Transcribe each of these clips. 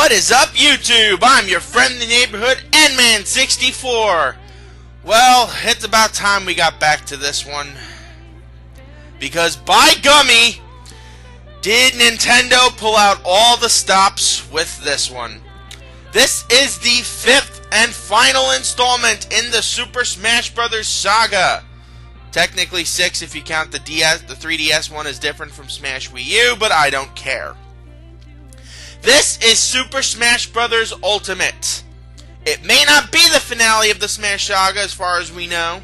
What is up, YouTube? I'm your friend in the neighborhood, N-Man64. Well, it's about time we got back to this one. Because, by gummy, did Nintendo pull out all the stops with this one. This is the 5th and final installment in the Super Smash Bros. Saga. Technically 6 if you count the 3DS one is different from Smash Wii U, but I don't care. This is Super Smash Bros. Ultimate. It may not be the finale of the Smash Saga as far as we know,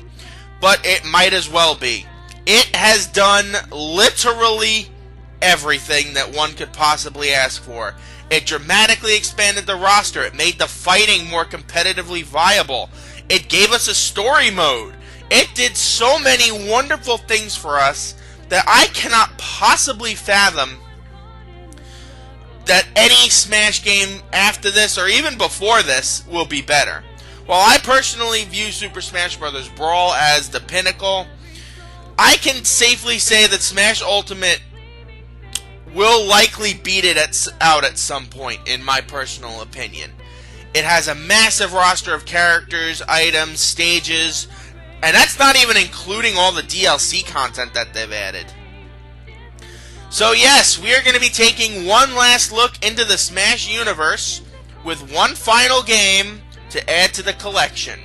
but it might as well be. It has done literally everything that one could possibly ask for. It dramatically expanded the roster. It made the fighting more competitively viable. It gave us a story mode. It did so many wonderful things for us that I cannot possibly fathom that any Smash game after this, or even before this, will be better. While I personally view Super Smash Bros. Brawl as the pinnacle, I can safely say that Smash Ultimate will likely beat it out at some point, in my personal opinion. It has a massive roster of characters, items, stages, and that's not even including all the DLC content that they've added. So yes, we are going to be taking one last look into the Smash universe with one final game to add to the collection.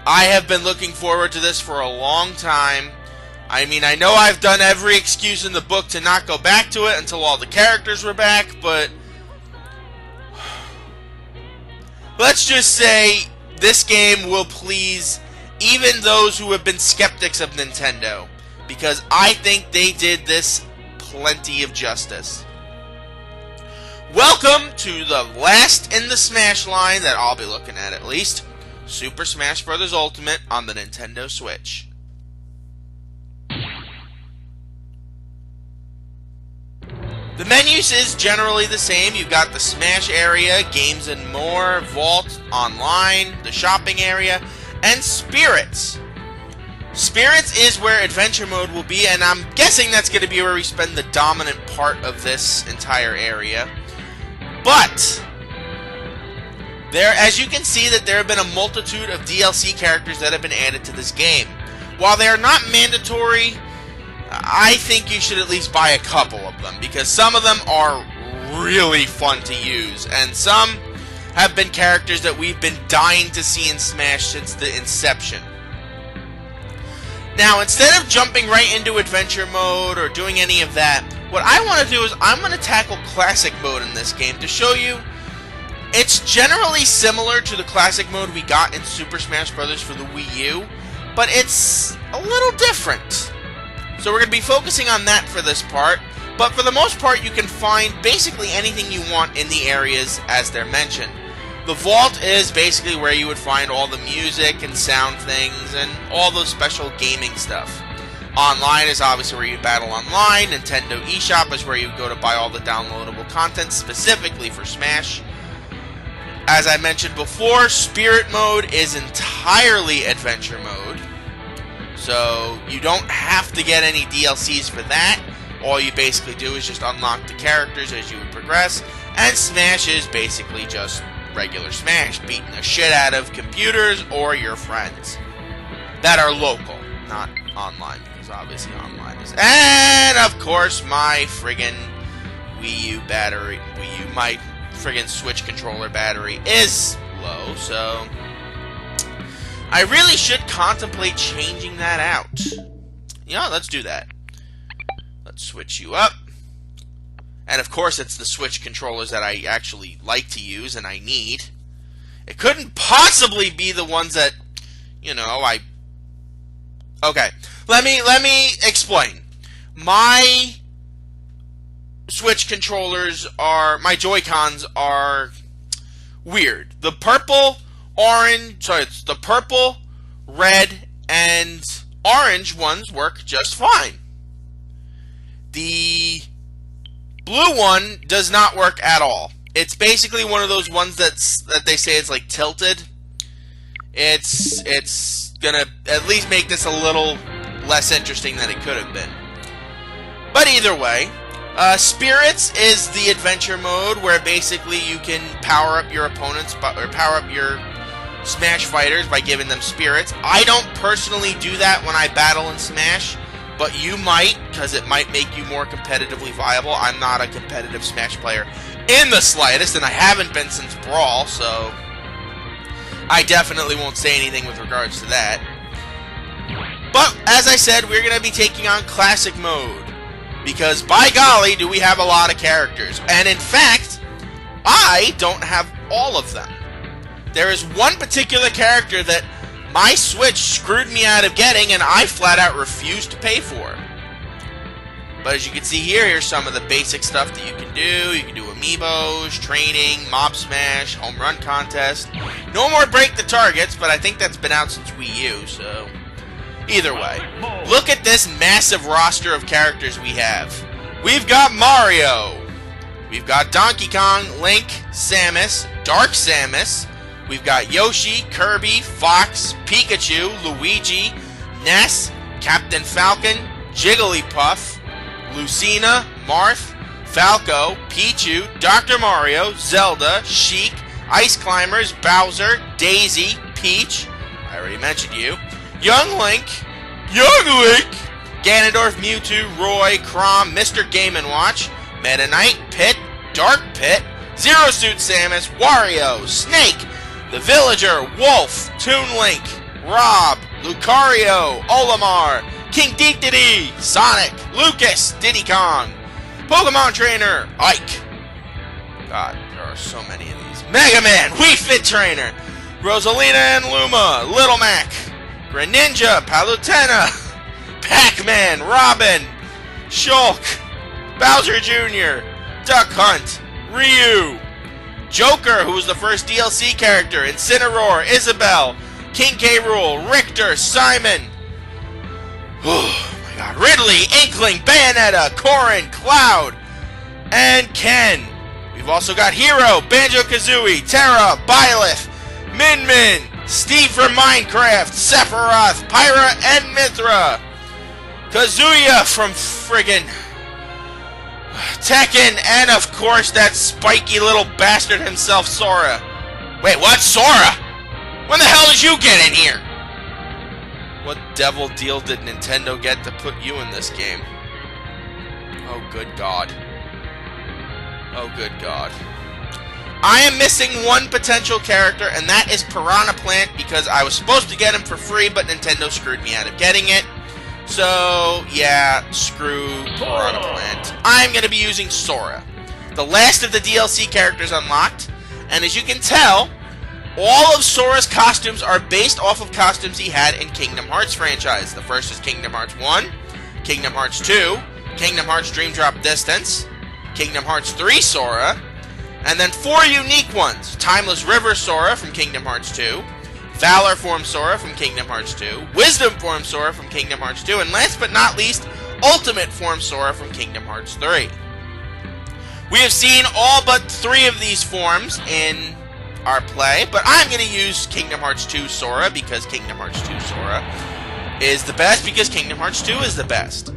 I have been looking forward to this for a long time. I mean, I know I've done every excuse in the book to not go back to it until all the characters were back, but let's just say this game will please even those who have been skeptics of Nintendo, because I think they did this plenty of justice. Welcome to the last in the Smash line that I'll be looking at least, Super Smash Bros. Ultimate on the Nintendo Switch. The menus is generally the same. You've got the Smash area, Games and More, Vault, Online, the shopping area, and Spirits. Spirits is where Adventure Mode will be, and I'm guessing that's going to be where we spend the dominant part of this entire area. But as you can see, that there have been a multitude of DLC characters that have been added to this game. While they are not mandatory, I think you should at least buy a couple of them, because some of them are really fun to use, and some have been characters that we've been dying to see in Smash since the inception. Now, instead of jumping right into Adventure Mode or doing any of that, what I want to do is I'm going to tackle Classic Mode in this game to show you it's generally similar to the Classic Mode we got in Super Smash Bros. For the Wii U, but it's a little different. So we're going to be focusing on that for this part, but for the most part you can find basically anything you want in the areas as they're mentioned. The Vault is basically where you would find all the music and sound things and all those special gaming stuff. Online is obviously where you battle online. Nintendo eShop is where you go to buy all the downloadable content specifically for Smash. As I mentioned before, Spirit Mode is entirely Adventure Mode. So you don't have to get any DLCs for that. All you basically do is just unlock the characters as you would progress. And Smash is basically just regular Smash, beating the shit out of computers or your friends that are local, not online, because obviously online is. And of course, my friggin' my friggin' Switch controller battery is low, so I really should contemplate changing that out. You know, let's do that. Let's switch you up. And of course, it's the Switch controllers that I actually like to use and I need. It couldn't possibly be the ones that, Okay, let me explain. My Switch controllers my Joy-Cons are weird. The purple, the purple, red, and orange ones work just fine. The blue one does not work at all. It's basically one of those ones that they say is like tilted. It's gonna at least make this a little less interesting than it could have been. But either way, Spirits is the adventure mode where basically you can power up your opponents, or power up your Smash fighters by giving them spirits. I don't personally do that when I battle in Smash, but you might, because it might make you more competitively viable. I'm not a competitive Smash player in the slightest, and I haven't been since Brawl, so I definitely won't say anything with regards to that. But, as I said, we're going to be taking on Classic Mode, because by golly, do we have a lot of characters. And in fact, I don't have all of them. There is one particular character that my Switch screwed me out of getting, and I flat out refused to pay for. But as you can see here, here's some of the basic stuff that you can do. You can do amiibos, training, mob smash, home run contest. No more break the targets, but I think that's been out since Wii U, so either way. Look at this massive roster of characters we have. We've got Mario. We've got Donkey Kong, Link, Samus, Dark Samus. We've got Yoshi, Kirby, Fox, Pikachu, Luigi, Ness, Captain Falcon, Jigglypuff, Lucina, Marth, Falco, Pichu, Dr. Mario, Zelda, Sheik, Ice Climbers, Bowser, Daisy, Peach, I already mentioned you, Young Link, Ganondorf, Mewtwo, Roy, Chrom, Mr. Game & Watch, Meta Knight, Pit, Dark Pit, Zero Suit Samus, Wario, Snake, The Villager, Wolf, Toon Link, Rob, Lucario, Olimar, King Dedede, Sonic, Lucas, Diddy Kong, Pokemon Trainer, Ike. God, there are so many of these. Mega Man, Wii Fit Trainer, Rosalina and Luma, Little Mac, Greninja, Palutena, Pac-Man, Robin, Shulk, Bowser Jr., Duck Hunt, Ryu, Joker, who was the first DLC character, Incineroar, Isabelle, King K. Rool, Richter, Simon, oh my god, Ridley, Inkling, Bayonetta, Corrin, Cloud, and Ken. We've also got Hero, Banjo-Kazooie, Terra, Byleth, Min Min, Steve from Minecraft, Sephiroth, Pyra, and Mithra, Kazuya from friggin' Tekken, and of course that spiky little bastard himself, Sora. Wait, what? Sora? When the hell did you get in here? What devil deal did Nintendo get to put you in this game? Oh, good God. Oh, good God. I am missing one potential character, and that is Piranha Plant, because I was supposed to get him for free, but Nintendo screwed me out of getting it. So, yeah, screw Piranha Plant. I'm going to be using Sora, the last of the DLC characters unlocked, and as you can tell, all of Sora's costumes are based off of costumes he had in Kingdom Hearts franchise. The first is Kingdom Hearts 1, Kingdom Hearts 2, Kingdom Hearts Dream Drop Distance, Kingdom Hearts 3 Sora, and then 4 unique ones. Timeless River Sora from Kingdom Hearts 2, Valor Form Sora from Kingdom Hearts 2, Wisdom Form Sora from Kingdom Hearts 2, and last but not least, Ultimate Form Sora from Kingdom Hearts 3. We have seen all but 3 of these forms in our play, but I'm going to use Kingdom Hearts 2 Sora because Kingdom Hearts 2 Sora is the best, because Kingdom Hearts 2 is the best.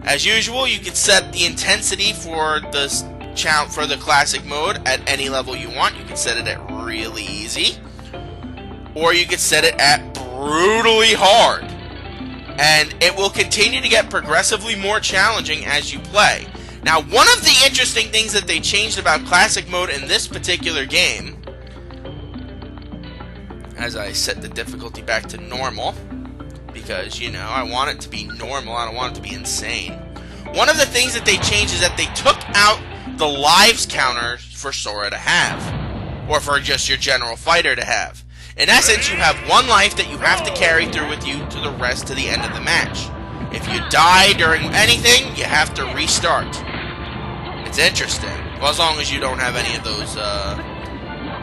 As usual, you can set the intensity for the classic mode at any level you want. You can set it at really easy, or you can set it at brutally hard, and it will continue to get progressively more challenging as you play. Now, one of the interesting things that they changed about classic mode in this particular game, as I set the difficulty back to normal, because, you know, I want it to be normal, I don't want it to be insane. One of the things that they changed is that they took out the lives counter for Sora to have, or for just your general fighter to have. In essence, you have 1 life that you have to carry through with you to the end of the match. If you die during anything, you have to restart. It's interesting. Well, as long as you don't have any of those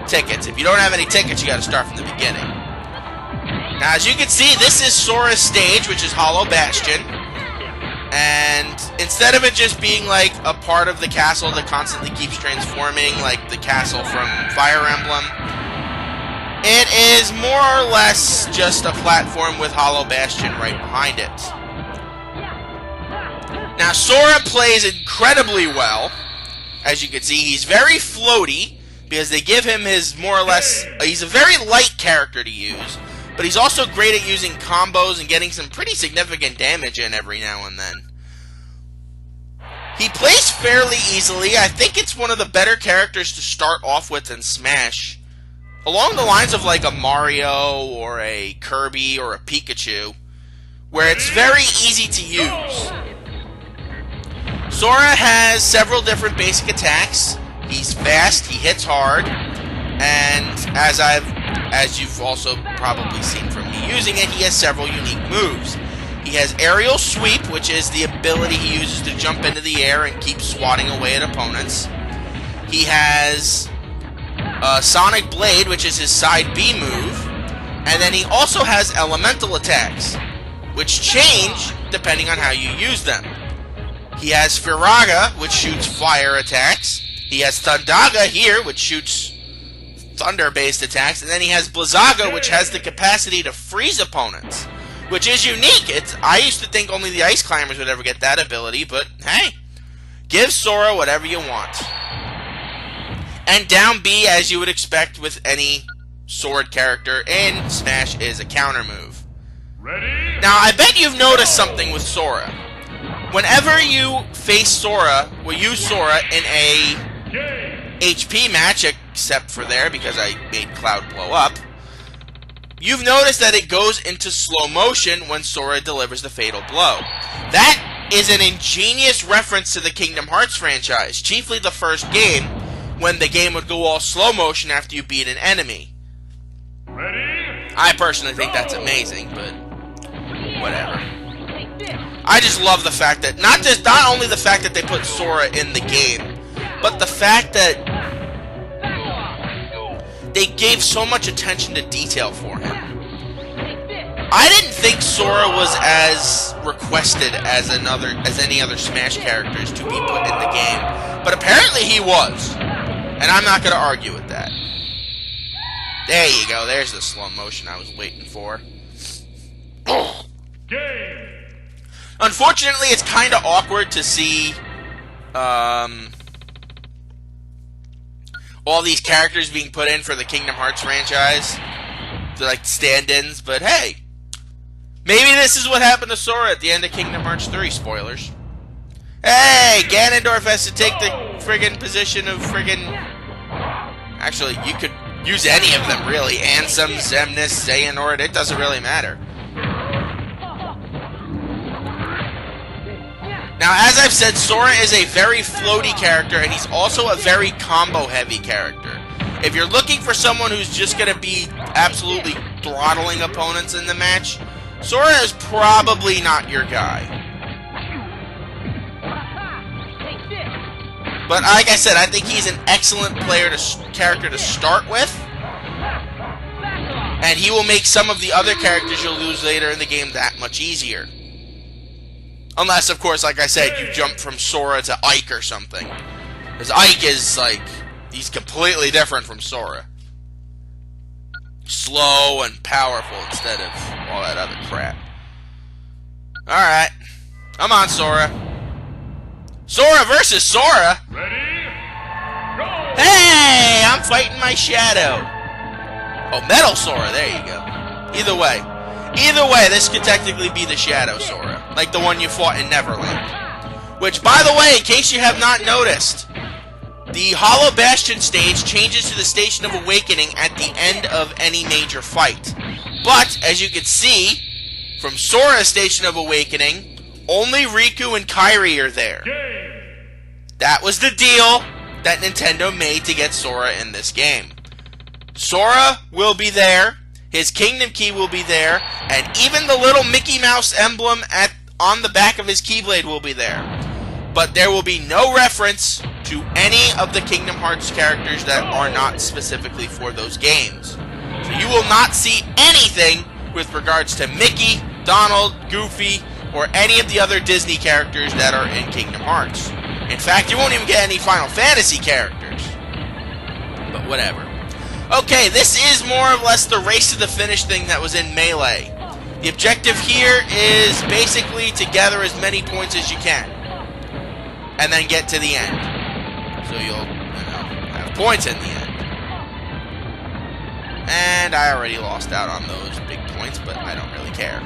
tickets. If you don't have any tickets, you gotta start from the beginning. Now, as you can see, this is Sora's stage, which is Hollow Bastion. And instead of it just being like a part of the castle that constantly keeps transforming, like the castle from Fire Emblem, it is more or less just a platform with Hollow Bastion right behind it. Now, Sora plays incredibly well. As you can see, he's very floaty, because they give him his more or less... he's a very light character to use, but he's also great at using combos and getting some pretty significant damage in every now and then. He plays fairly easily. I think it's one of the better characters to start off with in Smash. Along the lines of like a Mario or a Kirby or a Pikachu, where it's very easy to use. Sora has several different basic attacks. He's fast, he hits hard, and as you've also probably seen from me using it, he has several unique moves. He has Aerial Sweep, which is the ability he uses to jump into the air and keep swatting away at opponents. He has Sonic Blade, which is his side B move, and then he also has elemental attacks, which change depending on how you use them. He has Firaga, which shoots fire attacks. He has Thundaga here, which shoots thunder-based attacks, and then he has Blizzaga, which has the capacity to freeze opponents, which is unique. I used to think only the Ice Climbers would ever get that ability, but hey, give Sora whatever you want. And down B, as you would expect with any sword character in Smash, is a counter move. Ready? Now, I bet you've noticed something with Sora. Whenever you face Sora, or use Sora in a HP match, except for there, because I made Cloud blow up, you've noticed that it goes into slow motion when Sora delivers the fatal blow. That is an ingenious reference to the Kingdom Hearts franchise, chiefly the first game, when the game would go all slow motion after you beat an enemy. Ready? I personally think that's amazing, but whatever. I just love the fact that, not only the fact that they put Sora in the game, but the fact that they gave so much attention to detail for him. I didn't think Sora was as requested as any other Smash characters to be put in the game, but apparently he was, and I'm not going to argue with that. There you go, there's the slow motion I was waiting for. Game. Unfortunately, it's kind of awkward to see all these characters being put in for the Kingdom Hearts franchise. They're like stand-ins, but hey, maybe this is what happened to Sora at the end of Kingdom Hearts 3. Spoilers. Hey, Ganondorf has to take the friggin' position of friggin'... Actually, you could use any of them, really. Ansem, Xemnas, Xehanort, it doesn't really matter. Now, as I've said, Sora is a very floaty character, and he's also a very combo-heavy character. If you're looking for someone who's just going to be absolutely throttling opponents in the match, Sora is probably not your guy. But like I said, I think he's an excellent character to start with, and he will make some of the other characters you'll lose later in the game that much easier. Unless, of course, like I said, you jump from Sora to Ike or something. Because Ike is, like, he's completely different from Sora. Slow and powerful instead of all that other crap. Alright. Come on, Sora. Sora versus Sora? Ready? Go! Hey! I'm fighting my shadow. Oh, Metal Sora. There you go. Either way. Either way, this could technically be the Shadow Sora, like the one you fought in Neverland. Which, by the way, in case you have not noticed, the Hollow Bastion stage changes to the Station of Awakening at the end of any major fight. But, as you can see, from Sora's Station of Awakening, only Riku and Kairi are there. That was the deal that Nintendo made to get Sora in this game. Sora will be there. His Kingdom Key will be there, and even the little Mickey Mouse emblem on the back of his Keyblade will be there. But there will be no reference to any of the Kingdom Hearts characters that are not specifically for those games. So you will not see anything with regards to Mickey, Donald, Goofy, or any of the other Disney characters that are in Kingdom Hearts. In fact, you won't even get any Final Fantasy characters. But whatever. Okay, this is more or less the race to the finish thing that was in Melee. The objective here is basically to gather as many points as you can. and then get to the end. So you'll, have points in the end. And I already lost out on those big points, but I don't really care.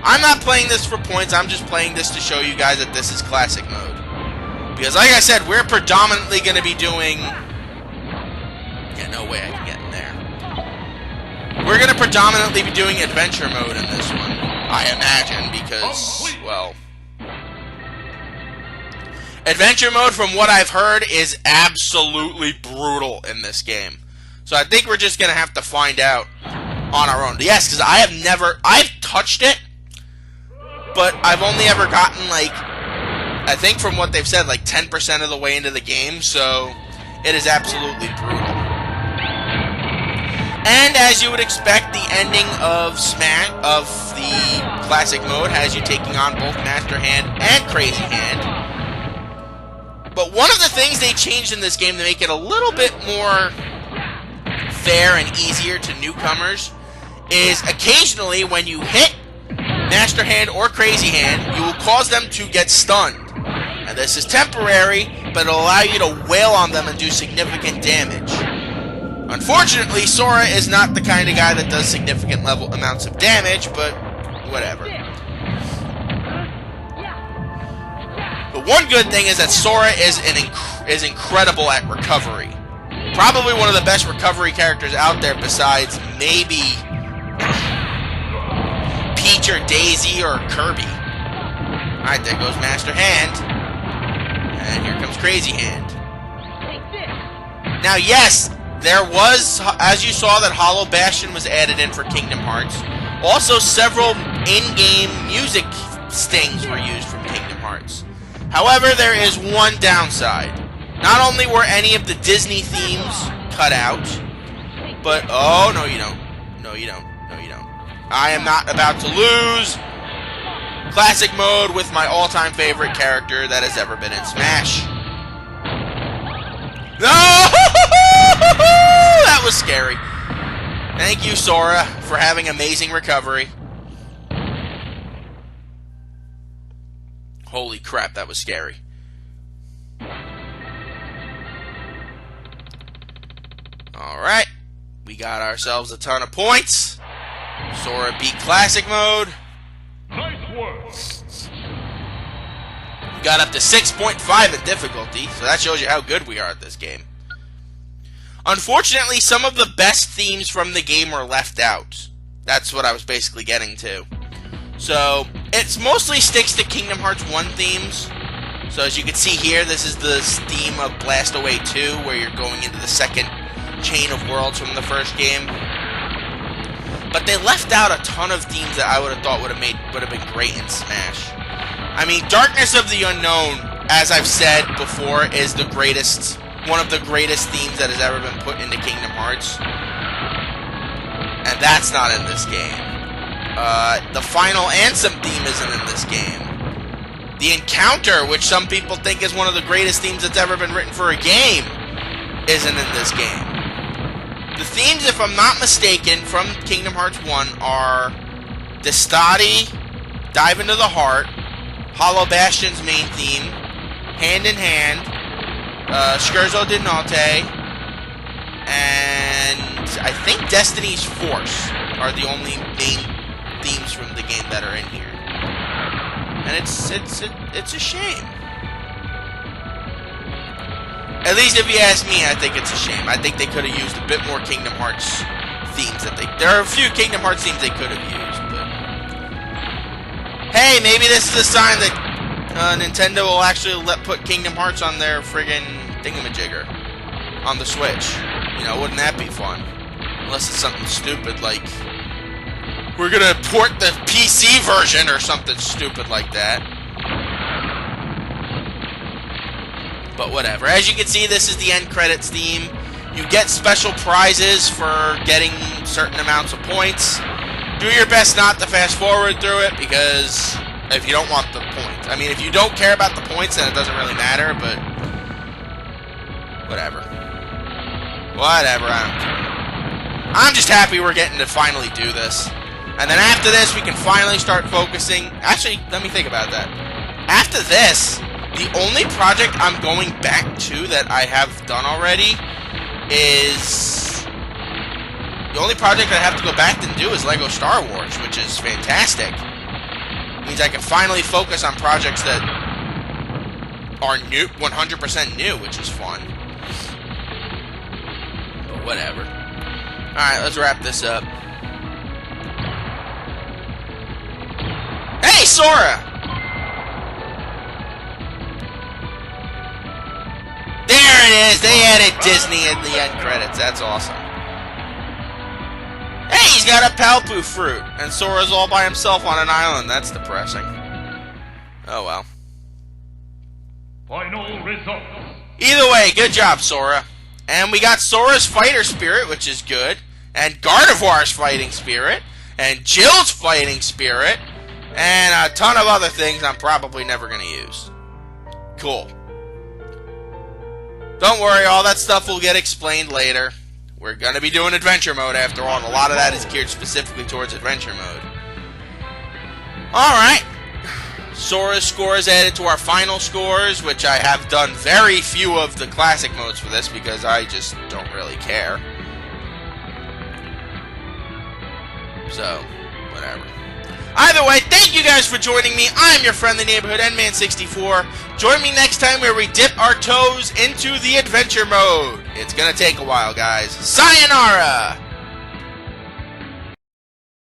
I'm not playing this for points, I'm just playing this to show you guys that this is classic mode. Because like I said, we're predominantly going to be doing... Yeah, no way I can get in there. We're going to predominantly be doing adventure mode in this one, I imagine, because, well... Adventure mode, from what I've heard, is absolutely brutal in this game. So I think we're just going to have to find out on our own. Yes, because I've touched it, but I've only ever gotten, like, I think from what they've said, like 10% of the way into the game, so it is absolutely brutal. And as you would expect, the ending of the classic mode has you taking on both Master Hand and Crazy Hand. But one of the things they changed in this game to make it a little bit more fair and easier to newcomers is occasionally when you hit Master Hand or Crazy Hand, you will cause them to get stunned. And this is temporary, but it'll allow you to wail on them and do significant damage. Unfortunately, Sora is not the kind of guy that does significant amounts of damage, but whatever. The one good thing is that Sora is incredible at recovery. Probably one of the best recovery characters out there besides maybe Peach or Daisy or Kirby. Alright, there goes Master Hand. And here comes Crazy Hand. Now, yes, there was, as you saw, that Hollow Bastion was added in for Kingdom Hearts. Also, several in-game music stings were used from Kingdom Hearts. However, there is one downside. Not only were any of the Disney themes cut out, but, oh, no you don't. No you don't. No you don't. I am not about to lose classic mode with my all-time favorite character that has ever been in Smash. No! That was scary. Thank you, Sora, for having amazing recovery. Holy crap, that was scary. Alright. We got ourselves a ton of points. Sora beat classic mode. Nice work. We got up to 6.5 in difficulty, so that shows you how good we are at this game. Unfortunately, some of the best themes from the game were left out. That's what I was basically getting to. So, it mostly sticks to Kingdom Hearts 1 themes. So as you can see here, this is the theme of Blast Away 2, where you're going into the second chain of worlds from the first game. But they left out a ton of themes that I would have thought would have been great in Smash. I mean, Darkness of the Unknown, as I've said before, is the greatest, one of the greatest themes that has ever been put into Kingdom Hearts. And that's not in this game. The Final Ansem theme isn't in this game. The Encounter, which some people think is one of the greatest themes that's ever been written for a game, isn't in this game. The themes, if I'm not mistaken, from Kingdom Hearts 1 are Destati, Dive into the Heart, Hollow Bastion's main theme, Hand in Hand, Scherzo di Notte, and I think Destiny's Force are the only main themes from the game that are in here. And it's a shame. At least if you ask me, I think it's a shame. I think they could have used a bit more Kingdom Hearts themes. There are a few Kingdom Hearts themes they could have used, but hey, maybe this is a sign that Nintendo will actually put Kingdom Hearts on their friggin' thingamajigger on the Switch. You know, wouldn't that be fun? Unless it's something stupid like we're gonna port the PC version or something stupid like that. But whatever. As you can see, this is the end credits theme. You get special prizes for getting certain amounts of points. Do your best not to fast forward through it, because if you don't want the points. I mean, if you don't care about the points, then it doesn't really matter, but whatever. Whatever, I don't care. I'm just happy we're getting to finally do this. And then after this, we can finally start focusing. Actually, let me think about that. After this, The only project I'm going back to that I have done already is... The only project I have to go back and do is Lego Star Wars, which is fantastic. Means I can finally focus on projects that are new, 100% new, which is fun. But whatever. Alright, let's wrap this up. Hey, Sora! There it is! They added Disney in the end credits. That's awesome. Hey, he's got a Palpu fruit! And Sora's all by himself on an island. That's depressing. Oh well. Final results. Either way, good job, Sora. And we got Sora's fighter spirit, which is good. And Gardevoir's fighting spirit. And Jill's fighting spirit. And a ton of other things I'm probably never going to use. Cool. Don't worry, all that stuff will get explained later. We're going to be doing adventure mode after all, and a lot of that is geared specifically towards adventure mode. Alright. Sora's score is added to our final scores, which I have done very few of the classic modes for this because I just don't really care. So, whatever. Either way, thank you guys for joining me. I'm your friendly neighborhood Nman64. Join me next time where we dip our toes into the adventure mode. It's gonna take a while, guys. Sayonara!